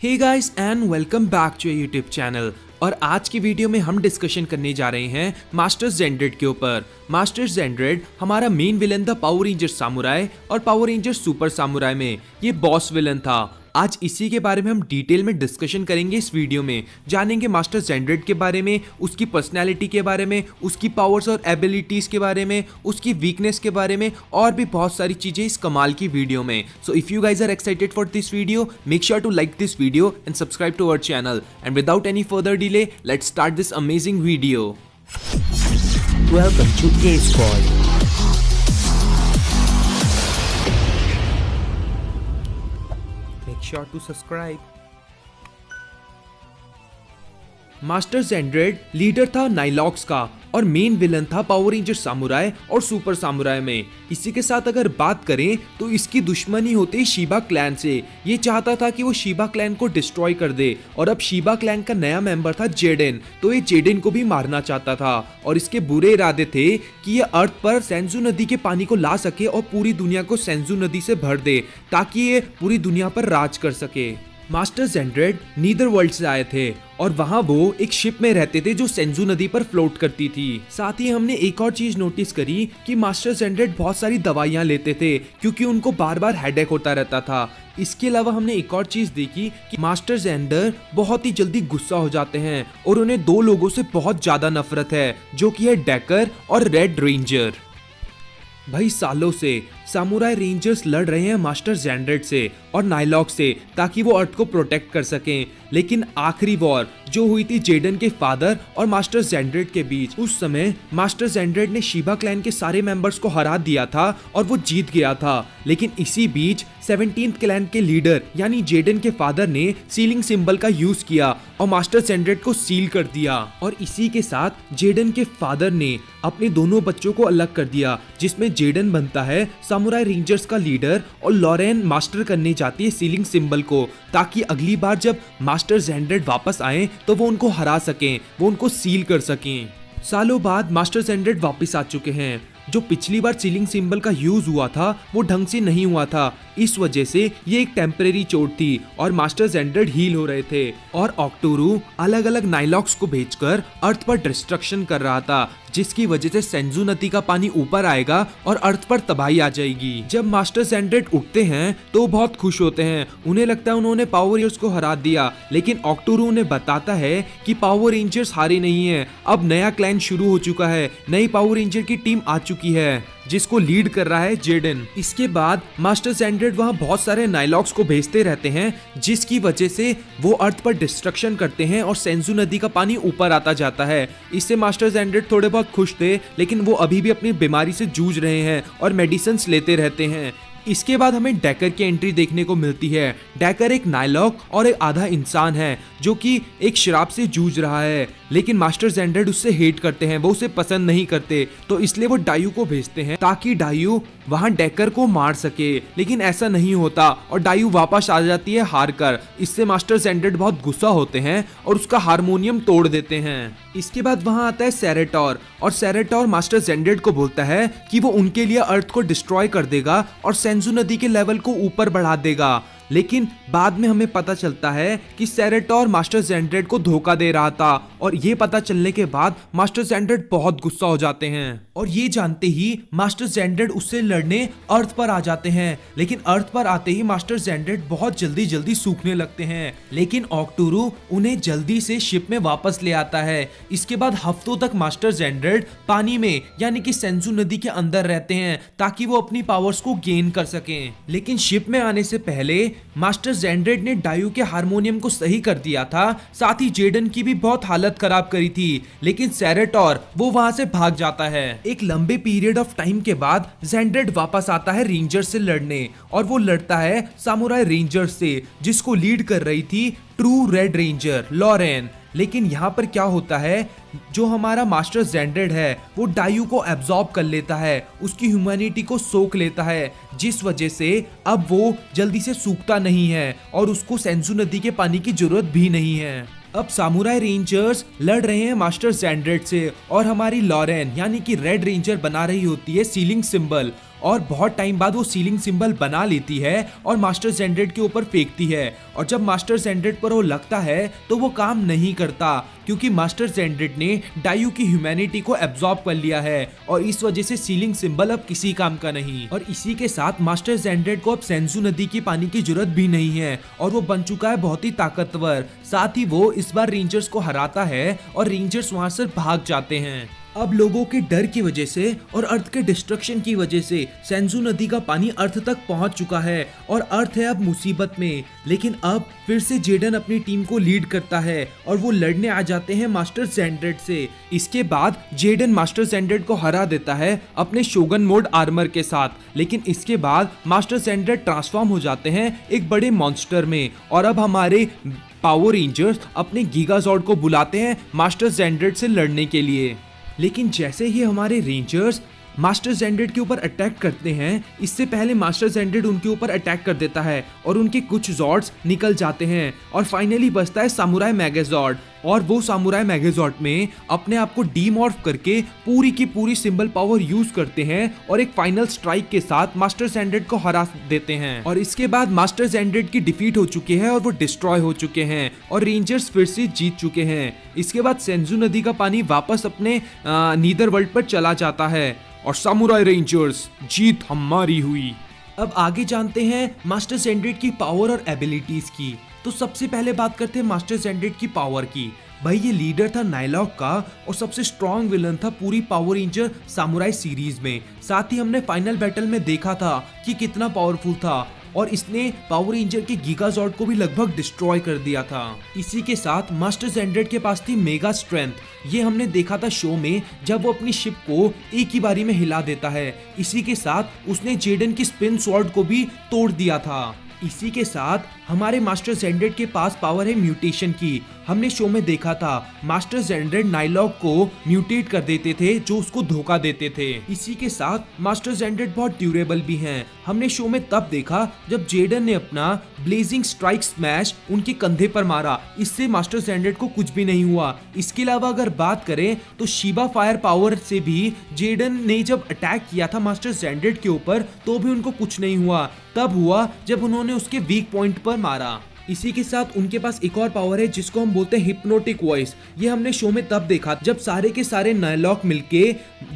Hey guys and welcome back to YouTube channel. और आज की वीडियो में हम डिस्कशन करने जा रहे हैं मास्टर जेंड्रेड के ऊपर। मास्टर जेंड्रेड हमारा मेन विलन था पावर रेंजर सामुराई और पावर रेंजर सुपर सामुराई में ये बॉस विलन था। आज इसी के बारे में हम डिटेल में डिस्कशन करेंगे इस वीडियो में। जानेंगे मास्टर जेंड्रेड के बारे में, उसकी पर्सनैलिटी के बारे में, उसकी पावर्स और एबिलिटीज के बारे में, उसकी वीकनेस के बारे में और भी बहुत सारी चीजें इस कमाल की वीडियो में। So if you guys are excited for this video, make sure to like this video and subscribe to our channel. And without any further delay, let's start this amazing video. Welcome to A-Squad. Make sure to subscribe. Master Xandred leader था Nighlok का और main villain था Power Ranger Samurai और super Samurai में। इसी के साथ अगर बात करें तो इसकी दुश्मनी होती शिबा क्लैन से। ये चाहता था कि वो शिबा क्लैन को डिस्ट्रॉय कर दे और अब शिबा क्लैन का नया मेंबर था जेडेन, तो ये जेडेन को भी मारना चाहता था। और इसके बुरे इरादे थे कि ये अर्थ पर सेंजू नदी के पानी को ला सके और पूरी दुनिया को सेंजू नदी से भर दे ताकि ये पूरी दुनिया पर राज कर सके। मास्टर जेंड्रेड नीदर वर्ल्ड से आए थे और वहां वो एक शिप में रहते थे जो सेंजू नदी पर फ्लोट करती थी। साथ ही हमने एक और चीज नोटिस करी कि मास्टर जेंड्रेड बहुत सारी दवाइयां लेते थे क्योंकि उनको बार बार हेडेक होता रहता था। इसके अलावा हमने एक और चीज देखी कि मास्टर जेंडर बहुत ही जल्दी गुस्सा हो जाते हैं और उन्हें दो लोगों से बहुत ज्यादा नफरत है, जो कि है डेकर और रेड रेंजर। भाई सालों से सामुराई रेंजर्स लड़ रहे हैं मास्टर जेंड्रेड से और नाइलॉक से ताकि वो अर्थ को प्रोटेक्ट कर सकें, लेकिन आखिरी वॉर जो हुई थी जेडन के फादर और मास्टर जेंड्रेड के बीच, उस समय मास्टर जेंड्रेड ने शिबा क्लैन के सारे मेंबर्स को हरा दिया था और वो जीत गया था। लेकिन इसी बीच 17th क्लैन के लीडर यानी जेडन के फादर ने सीलिंग सिंबल का यूज किया और मास्टर जेंड्रेड को सील कर दिया। और इसी के साथ जेडन के फादर ने अपने दोनों बच्चों को अलग कर दिया, जिसमें जेडन बनता है सामुराई रेंजर्स का लीडर और लॉरेन मास्टर करने जाती है सीलिंग सिंबल को, ताकि अगली बार जब मास्टर जेंड्रेड वापस आए तो वो उनको हरा सकें, वो उनको सील कर सकें। सालों बाद मास्टर जेंड्रेड वापस आ चुके हैं। जो पिछली बार सीलिंग सिंबल का यूज हुआ था वो ढंग से नहीं हुआ था, इस वजह से ये एक टेम्परेरी चोट थी और मास्टर जेंड्रेड हील हो रहे थे। और ऑक्टोरू अलग अलग नाइलॉक्स को भेजकर अर्थ पर डिस्ट्रक्शन कर रहा था, जिसकी वजह से सेंजू नदी का पानी ऊपर आएगा और अर्थ पर तबाही आ जाएगी। जब मास्टर जेंड्रेड उठते हैं तो वो बहुत खुश होते हैं, उन्हें लगता है उन्होंने पावर रेंजर्स को हरा दिया। लेकिन ऑक्टोरू उन्हें बताता है कि पावर रेंजर्स हारे नहीं है, अब नया क्लैन शुरू हो चुका है, नई पावर रेंजर की टीम आ चुकी है जिसको लीड कर रहा है जेडन। इसके बाद मास्टर जेंड्रेड वहां बहुत सारे नाइलॉक्स को भेजते रहते हैं, जिसकी वजह से वो अर्थ पर डिस्ट्रक्शन करते हैं और सेंजू नदी का पानी ऊपर आता जाता है। इससे मास्टर जेंड्रेड थोड़े बहुत खुश थे, लेकिन वो अभी भी अपनी बीमारी से जूझ रहे हैं और मेडिसिन लेते रहते हैं। इसके बाद हमें डेकर की एंट्री देखने को मिलती है। डेकर एक नाइलॉक और एक आधा इंसान है जो कि एक शराब से जूझ रहा है, लेकिन मास्टर जेंड्रेड उससे हेट करते हैं, वो उसे पसंद नहीं करते, तो इसलिए वो डायू को भेजते हैं ताकि डायू वहां डेकर को मार सके। लेकिन ऐसा नहीं होता और डायू वापस आ जाती है हार कर। इससे मास्टर जेंड्रेड बहुत गुस्सा होते हैं और उसका हारमोनियम तोड़ देते हैं। इसके बाद वहां आता है सेरेटोर और सेरेटोर मास्टर जेंड्रेड को बोलता है कि वो उनके लिए अर्थ को डिस्ट्रॉय कर देगा और सेंजू नदी के लेवल को ऊपर बढ़ा देगा। लेकिन बाद में हमें पता चलता है कि सेरेटोर मास्टर जेंड्रेड को धोखा दे रहा था और ये पता चलने के बाद मास्टर जेंड्रेड बहुत गुस्सा हो जाते हैं और ये जानते ही मास्टर जेंड्रेड उससे लड़ने अर्थ पर आ जाते हैं। लेकिन अर्थ पर आते ही मास्टर जेंड्रेड बहुत जल्दी सूखने लगते हैं, लेकिन ऑक्टोरू उन्हें जल्दी से शिप में वापस ले आता है। इसके बाद हफ्तों तक मास्टर जेंड्रेड पानी में यानी कि सेंजू नदी के अंदर रहते हैं ताकि वो अपनी पावर्स को गेन कर सकें। लेकिन शिप में आने से पहले मास्टर जेंड्रेड ने डायू के हारमोनियम को सही कर दिया था, साथ ही जेडन की भी बहुत हालत खराब करी थी। लेकिन सेरेटोर वो वहां से भाग जाता है। एक लंबे पीरियड ऑफ टाइम के बाद जेंड्रेड वापस आता है रेंजर से लड़ने और वो लड़ता है सामुराई रेंजर से, जिसको लीड कर रही थी ट्रू रेड रेंजर लॉरेन। लेकिन यहाँ पर क्या होता है, जो हमारा मास्टर जेंड्रेड है वो डायू को एब्जॉर्ब कर लेता है, उसकी ह्यूमैनिटी को सोख लेता है, जिस वजह से अब वो जल्दी से सूखता नहीं है और उसको सेंजू नदी के पानी की जरूरत भी नहीं है। अब सामुराई रेंजर्स लड़ रहे हैं मास्टर जेंड्रेड से और हमारी लॉरेन यानी कि रेड रेंजर बना रही होती है सीलिंग सिंबल और बहुत टाइम बाद वो सीलिंग सिंबल बना लेती है और मास्टर जेंड्रेड के ऊपर फेंकती है। और जब मास्टर जेंड्रेड पर वो लगता है तो वो काम नहीं करता, क्योंकि मास्टर जेंड्रेड ने डायू की ह्यूमैनिटी को एब्जॉर्ब कर लिया है और इस वजह से सीलिंग सिंबल अब किसी काम का नहीं। और इसी के साथ मास्टर जेंड्रेड को अब सेंजू नदी की पानी की जरूरत भी नहीं है और वो बन चुका है बहुत ही ताकतवर। साथ ही वो इस बार रेंजर्स को हराता है और रेंजर्स वहां से भाग जाते हैं। अब लोगों के डर की वजह से और अर्थ के डिस्ट्रक्शन की वजह से सेंजू नदी का पानी अर्थ तक पहुंच चुका है और अर्थ है अब मुसीबत में। लेकिन अब फिर से जेडन अपनी टीम को लीड करता है और वो लड़ने आ जाते हैं मास्टर जेंड्रेड से। इसके बाद जेडन मास्टर जेंड्रेड को हरा देता है अपने शोगन मोड आर्मर के साथ। लेकिन इसके बाद मास्टर जेंड्रेड ट्रांसफॉर्म हो जाते हैं एक बड़े मॉन्स्टर में और अब हमारे पावर रेंजर्स अपने गीगाजॉर्ड को बुलाते हैं मास्टर जेंड्रेड से लड़ने के लिए। लेकिन जैसे ही हमारे रेंजर्स मास्टर जेंड्रेड के ऊपर अटैक करते हैं, इससे पहले मास्टर जेंड्रेड उनके ऊपर अटैक कर देता है और उनके कुछ जॉर्ड्स निकल जाते हैं और फाइनली बचता है सामुराई मेगाजॉर्ड। और वो सामुराई मेगाजॉर्ड में अपने आप को डीमॉर्फ करके पूरी की पूरी सिंबल पावर यूज करते हैं और एक फाइनल स्ट्राइक के साथ मास्टर जेंड्रेड को हरा देते हैं। और इसके बाद मास्टर जेंड्रेड की डिफीट हो चुकी है और वो डिस्ट्रॉय हो चुके हैं और रेंजर्स फिर से जीत चुके हैं। इसके बाद सेंजू नदी का पानी वापस अपने नीदर वर्ल्ड पर चला जाता है और सामुराई रेंजर्स जीत हमारी हुई। अब आगे जानते हैं मास्टर जेंड्रेड की पावर और एबिलिटीज की। तो सबसे पहले बात करते हैं मास्टर जेंड्रेड की पावर की। भाई ये लीडर था नाइलॉक का और सबसे स्ट्रॉन्ग विलन था पूरी पावर रेंजर सामुराई सीरीज में। साथ ही हमने फाइनल बैटल में देखा था कि कितना पावरफुल था और इसने पावर रेंजर के गीगाजॉर्ड को भी लगभग डिस्ट्रॉय कर दिया था। इसी के साथ मास्टर जेंड्रेड के पास थी मेगा स्ट्रेंथ। ये हमने देखा था शो में जब वो अपनी शिप को एक ही बारी में हिला देता है। इसी के साथ उसने जेडन की स्पिन स्वॉर्ड को भी तोड़ दिया था। इसी के साथ हमारे मास्टर जेंड्रेड के पास पावर है म्यूटेशन की। हमने शो में देखा था मास्टर जेंड्रेड नाइलॉक को म्यूटेट कर देते थे जो उसको धोखा देते थे। इसी के साथ मास्टर जेंड्रेड बहुत ड्यूरेबल भी हैं। हमने शो में तब देखा जब जेडन ने अपना ब्लेजिंग स्ट्राइक स्मैश उनके कंधे पर मारा, इससे मास्टर जेंड्रेड को कुछ भी नहीं हुआ। इसके अलावा अगर बात करें तो शिबा फायर पावर से भी जेडन ने जब अटैक किया था मास्टर जेंड्रेड के ऊपर तो भी उनको कुछ नहीं हुआ। तब हुआ जब उन्होंने उसके वीक पॉइंट पर मारा। इसी के साथ उनके पास एक और पावर है जिसको हम बोलते हैं हिप्नोटिक वॉइस। ये हमने शो में तब देखा जब सारे के सारे नाइलॉक मिलके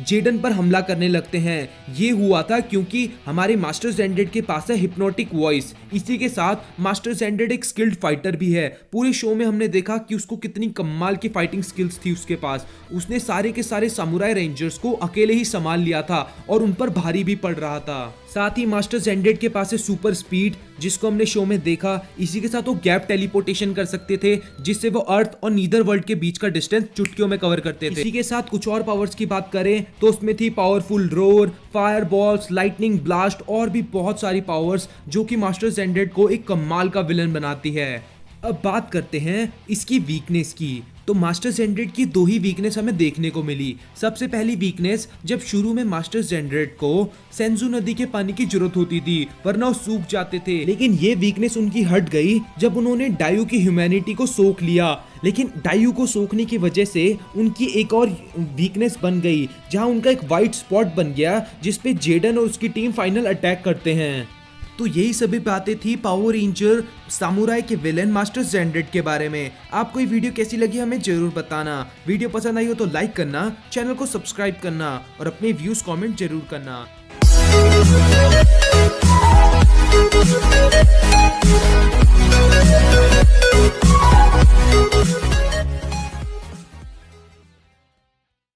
जेडन पर हमला करने लगते हैं। ये हुआ था क्योंकि हमारे मास्टर जेंड्रेड के पास है हिप्नोटिक वॉइस। इसी के साथ मास्टर जेंड्रेड एक स्किल्ड फाइटर भी है। पूरे शो में हमने देखा कि उसको कितनी कमाल की फाइटिंग स्किल्स थी उसके पास। उसने सारे के सारे सामुराई रेंजर्स को अकेले ही संभाल लिया था और उन पर भारी भी पड़ रहा था। साथ ही मास्टर जेंड्रेड के पास है सुपर स्पीड जिसको हमने शो में देखा। इसी के साथ वो गैप टेलीपोर्टेशन कर सकते थे जिससे वो अर्थ और नीदर वर्ल्ड के बीच का डिस्टेंस चुटकियों में कवर करते थे। इसी के साथ कुछ और पावर्स की बात करें तो उसमें थी powerful roar, fire balls, lightning blast और भी बहुत सारी पावर्स जो कि मास्टर जेंड्रेड को एक कमाल का विलन बनाती है। अब बात करते हैं इसकी वीकनेस की। तो मास्टर जेंड्रेड की दो ही वीकनेस हमें देखने को मिली। सबसे पहली वीकनेस जब शुरू में मास्टर जेंड्रेड को सेंजू नदी के पानी की जरूरत होती थी वरना वो सूख जाते थे। लेकिन ये वीकनेस उनकी हट गई जब उन्होंने डायू की ह्यूमैनिटी को सोख लिया। लेकिन डायू को सोखने की वजह से उनकी एक और वीकनेस बन गई जहां उनका एक वाइट स्पॉट बन गया जिसपे जेडन और उसकी टीम फाइनल अटैक करते हैं। तो यही सभी बातें थी पावर रेंजर सामुराई के विलेन मास्टर जेंड्रेड के बारे में। आपको ये वीडियो कैसी लगी हमें जरूर बताना। वीडियो पसंद आई हो तो लाइक करना, चैनल को सब्सक्राइब करना और अपने व्यूज कमेंट जरूर करना।